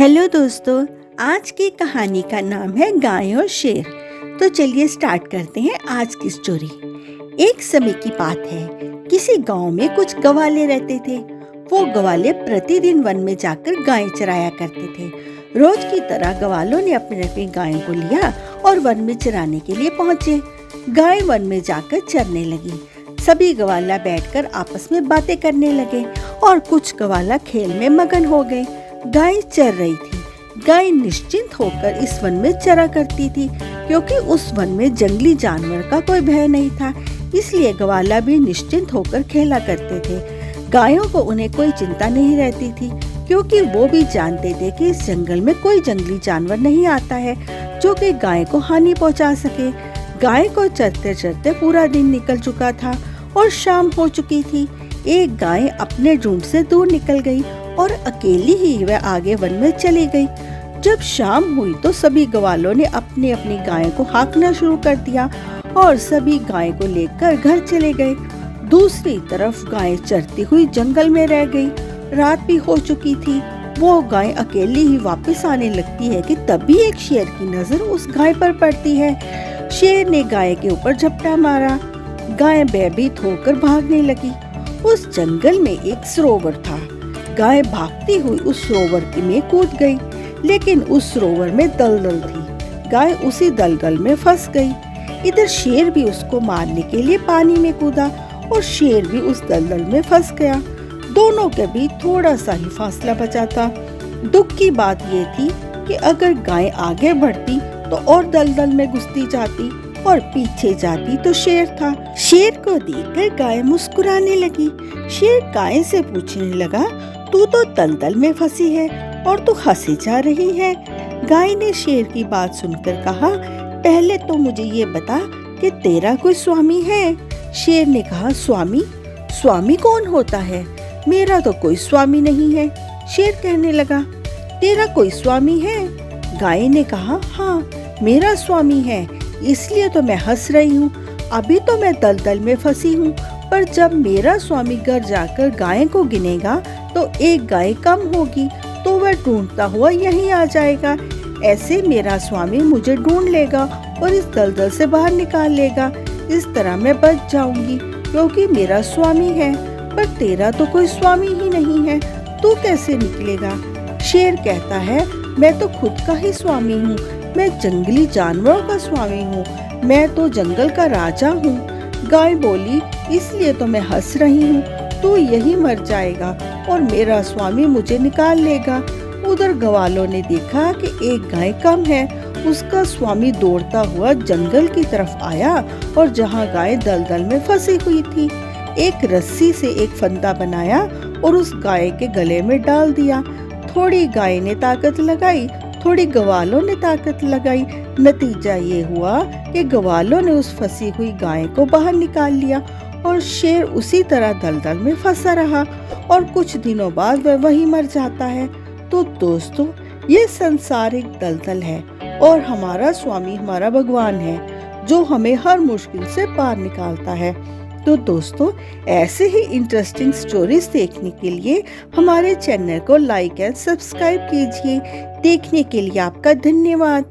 Hello दोस्तों, आज की कहानी का नाम है गाय और शेर। तो चलिए स्टार्ट करते हैं आज की स्टोरी। एक समय की बात है, किसी गांव में कुछ गवाले रहते थे। वो गवाले प्रतिदिन वन में जाकर गायें चराया करते थे। रोज की तरह गवालों ने अपनी अपनी गायों को लिया और वन में चराने के लिए पहुंचे। गाय वन में जाकर चरने लगी। सभी गवाला बैठकर आपस में बातें करने लगे और कुछ गवाला खेल में मगन हो गए। गाय चर रही थी। गाय निश्चिंत होकर इस वन में चरा करती थी, क्योंकि उस वन में जंगली जानवर का कोई भय नहीं था। इसलिए गवाला भी निश्चिंत होकर खेला करते थे। गायों को उन्हें कोई चिंता नहीं रहती थी, क्योंकि वो भी जानते थे कि इस जंगल में कोई जंगली जानवर नहीं आता है जो कि गाय को हानि पहुंचा सके। गाय को चरते चरते पूरा दिन निकल चुका था और शाम हो चुकी थी। एक गाय अपने झुंड से दूर निकल गई और अकेली ही वह आगे वन में चली गई। जब शाम हुई तो सभी गवालों ने अपनी अपनी गायों को हाँकना शुरू कर दिया और सभी गाय को लेकर घर चले गए। दूसरी तरफ गाय चरती हुई जंगल में रह गई। रात भी हो चुकी थी। वो गाय अकेली ही वापस आने लगती है कि तभी एक शेर की नजर उस गाय पर पड़ती है। शेर ने गाय के ऊपर झपटा मारा। गाय भयभीत होकर भागने लगी। उस जंगल में एक सरोवर था। गाय भागती हुई उस सरोवर में कूद गई, लेकिन उस सरोवर में दलदल थी। गाय उसी दलदल में फंस गई। इधर शेर भी उसको मारने के लिए पानी में कूदा और शेर भी उस दलदल में फंस गया। दोनों के बीच थोड़ा सा ही फासला बचा था। दुख की बात ये थी कि अगर गाय आगे बढ़ती तो और दलदल में घुसती जाती और पीछे जाती तो शेर था। शेर को देखकर गाय मुस्कुराने लगी। शेर गाय से पूछने लगा, तू तो दलदल में फंसी है और तू हंसी जा रही है। गाय ने शेर की बात सुनकर कहा, पहले तो मुझे ये बता कि तेरा कोई स्वामी है। शेर ने कहा, स्वामी? स्वामी कौन होता है? मेरा तो कोई स्वामी नहीं है। शेर कहने लगा, तेरा कोई स्वामी है? गाय ने कहा, हाँ, मेरा स्वामी है, इसलिए तो मैं हंस रही हूँ। अभी तो मैं दलदल में फंसी हूँ, पर जब मेरा स्वामी घर जाकर गाय को गिनेगा तो एक गाय कम होगी, तो वह ढूंढता हुआ यहीं आ जाएगा। ऐसे मेरा स्वामी मुझे ढूंढ लेगा और इस दलदल से बाहर निकाल लेगा। इस तरह मैं बच जाऊंगी, क्योंकि मेरा स्वामी है। पर तेरा तो कोई स्वामी ही नहीं है, तू कैसे निकलेगा? शेर कहता है, मैं तो खुद का ही स्वामी हूँ। मैं जंगली जानवरों का स्वामी हूँ। मैं तो जंगल का राजा हूँ। गाय बोली, इसलिए तो मैं हंस रही हूँ। तू यही मर जाएगा और मेरा स्वामी मुझे निकाल लेगा। उधर गवालों ने देखा कि एक गाय कम है। उसका स्वामी दौड़ता हुआ जंगल की तरफ आया और जहाँ गाय दलदल में फंसी हुई थी, एक रस्सी से एक फंदा बनाया और उस गाय के गले में डाल दिया। थोड़ी गाय ने ताकत लगाई, थोड़ी गवालों ने ताकत लगाई। नतीजा ये हुआ कि गवालों ने उस फंसी हुई गाय को बाहर निकाल लिया और शेर उसी तरह दलदल में फंसा रहा और कुछ दिनों बाद वह वहीं मर जाता है। तो दोस्तों, ये संसार एक दलदल है और हमारा स्वामी हमारा भगवान है, जो हमें हर मुश्किल से पार निकालता है। तो दोस्तों, ऐसे ही इंटरेस्टिंग स्टोरीज देखने के लिए हमारे चैनल को लाइक एंड सब्सक्राइब कीजिए। देखने के लिए आपका धन्यवाद।